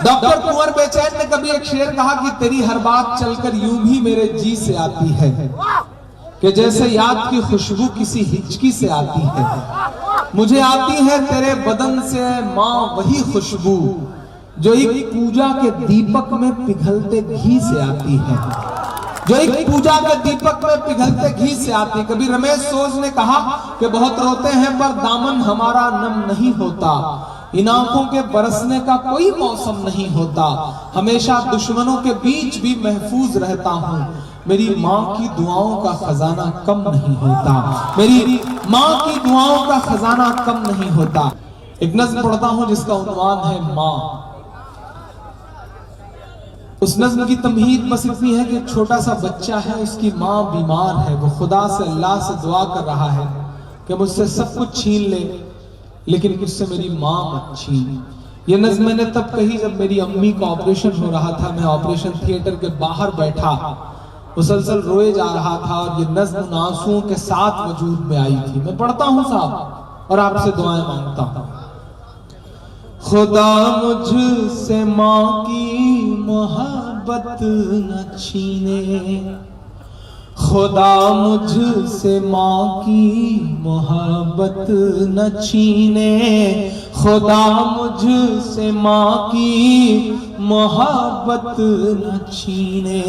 Doctor कुंवर बेचैन ने कभी एक शेर कहा कि तेरी हर बात चलकर यूं भी मेरे जी से आती है कि जैसे याद की खुशबू किसी हिचकी से आती है। मुझे आती है तेरे बदन से माँ वही खुशबू जो एक पूजा के दीपक में पिघलते घी से आती है, जो एक पूजा के दीपक में पिघलते घी से आती है। कभी रमेश सोज ने कहा कि बहुत रोते हैं पर दामन हमारा नम नहीं होता, इन आंखों के बरसने का कोई मौसम नहीं होता, हमेशा दुश्मनों के बीच भी महफूज रहता हूँ, मेरी माँ की दुआओं का खजाना कम नहीं होता, मेरी माँ की दुआओं का खजाना कम नहीं होता। एक नज़्म पढ़ता हूँ जिसका उन्वान है माँ। उस नज़्म की तमहीद बस इतनी है कि एक छोटा सा बच्चा है, उसकी माँ बीमार है, वो खुदा से अल्लाह से दुआ कर रहा है कि मुझसे सब कुछ छीन ले लेकिन मुझसे मेरी माँ मत छीन। ये नज़्म मैंने तब कही जब मेरी अम्मी का ऑपरेशन हो रहा था, मैं ऑपरेशन थिएटर के बाहर बैठा मुसलसल रोए जा रहा था और ये नज़्म आंसुओं के साथ वजूद में आई थी। मैं पढ़ता हूँ साहब और आपसे दुआएं मांगता हूँ। खुदा मुझसे माँ की मोहब्बत न छीने, खुदा मुझसे माँ की मोहब्बत न छीने, खुदा मुझसे माँ की मोहब्बत न छीने,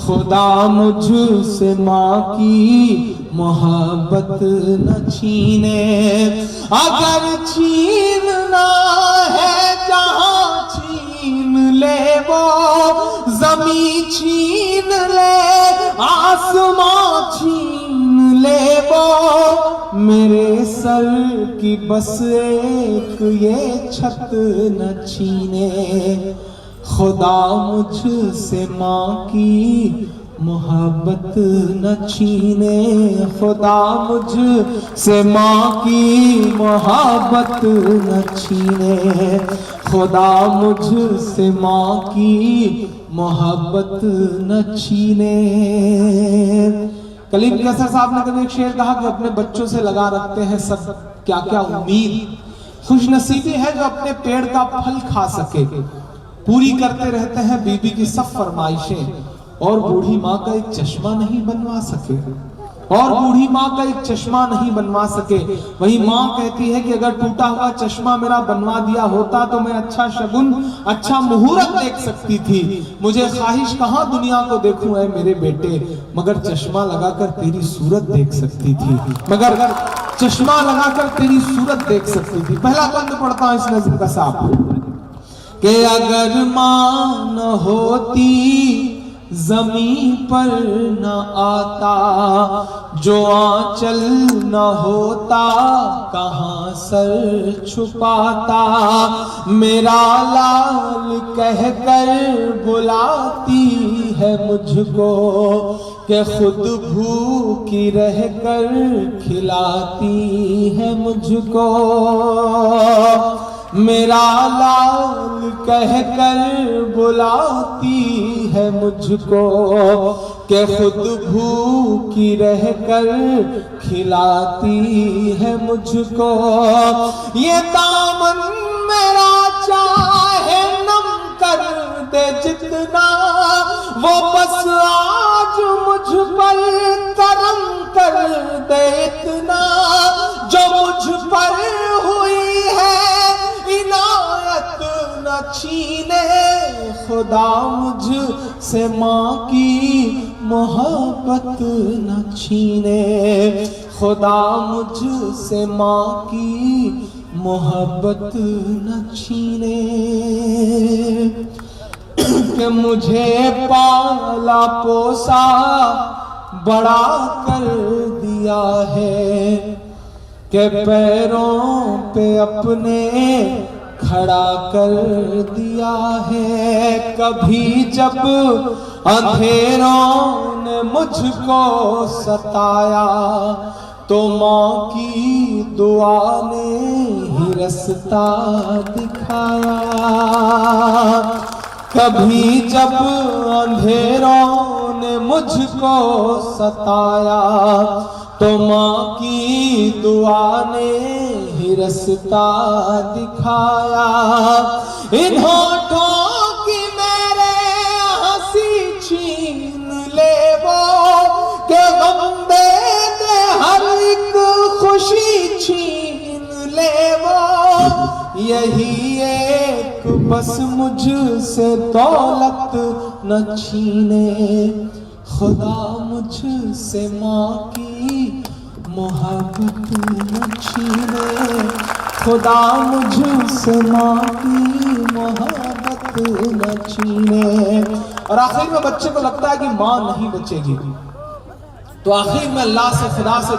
खुदा मुझसे माँ की मोहब्बत न छीने। अगर छीनना है जहाँ छीन ले वो, ज़मीं छीन ले आसमां छीन ले वो, मेरे सर की बस एक ये छत न छीने, खुदा मुझसे माँ की मोहब्बत न छीने, खुदा मुझसे माँ की मोहब्बत न छीने, खुदा मुझसे माँ की मोहब्बत न छीने। कलीम कैसर साहब ने कभी एक शेर कहा कि अपने बच्चों से लगा रखते हैं सब क्या क्या उम्मीद, खुशनसीबी है जो अपने पेड़ का फल खा सके, पूरी करते रहते हैं बीबी की सब फरमाइशें, और बूढ़ी माँ का एक चश्मा नहीं बनवा सके, और बूढ़ी माँ का एक चश्मा नहीं बनवा सके। वही माँ कहती है कि अगर टूटा हुआ चश्मा मेरा बनवा दिया होता तो मैं अच्छा शगुन अच्छा मुहूर्त देख सकती थी, मुझे ख्वाहिश कहाँ दुनिया को देखूं ऐ मेरे बेटे, मगर चश्मा लगाकर तेरी सूरत देख सकती थी, मगर चश्मा लगाकर तेरी सूरत देख सकती थी। पहला बंद पढ़ता हूं इस नज़्म का साहब कि अगर माँ न होती ज़मीं पर न आता, जो आंचल न होता कहाँ सर छुपाता, मेरा लाल कहकर बुलाती है मुझको कि खुद भूखी रहकर खिलाती है मुझको, मेरा लाल कहकर बुलाती है मुझको कि खुद भूखी रहकर खिलाती है मुझको, ये दामन मेरा चाहे नम कर दे जितना, वो बस आज मुझ पर करम कर दे इतना, जो मुझ पर हुई है इनायत न छीने, खुदा मुझसे माँ की मोहब्बत न छीने, खुदा मुझसे माँ की मोहब्बत न छीने। कि मुझे पाला पोसा बड़ा कर दिया है, के पैरों पे अपने खड़ा कर दिया है, कभी जब अंधेरों ने मुझको सताया तो माँ की दुआ ने ही रास्ता दिखाया, कभी जब अंधेरों ने मुझको सताया तो माँ की दुआ ने ही रास्ता दिखाया, इन होठों یہی ایک بس مجھ سے دولت نہ چھینے، خدا مجھ سے ماں کی محبت نہ چھینے، خدا مجھ سے ماں کی محبت نہ چھینے۔ اور آخر میں بچے کو لگتا ہے کہ ماں نہیں بچے گی، تو آخر میں اللہ سے، خدا سے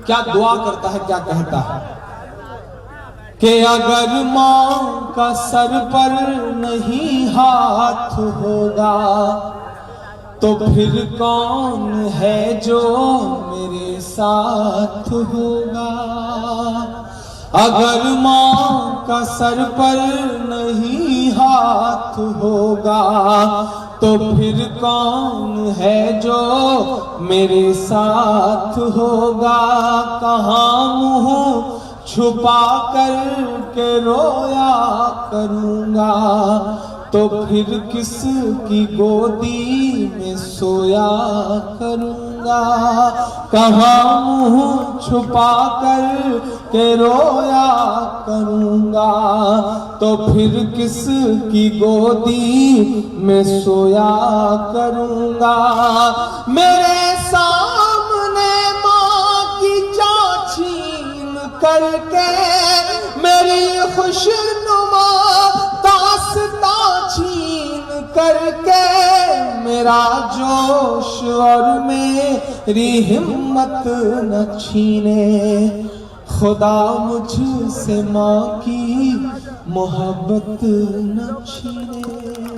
کیا دعا کرتا ہے، کیا کہتا ہے کہ اگر ماں کا سر پر نہیں ہاتھ ہوگا تو پھر کون ہے جو میرے ساتھ ہوگا، اگر ماں کا سر پر نہیں ہاتھ ہوگا تو پھر کون ہے جو میرے ساتھ ہوگا، کہاں منہ چھپا کر کے رویا کروں گا تو پھر کس کی گودی میں سویا کروں گا، کہاں منہ چھپا کر کے رویا کروں گا تو پھر کس کی گودی میں سویا کروں گا۔ میرے سامنے ماں کی جان چھین کر کے میری خوشنما داستاں چھین کر کے میرا جوش اور میری ہمت نہ چھینے، خدا مجھ سے ماں کی محبت نہ چھینے۔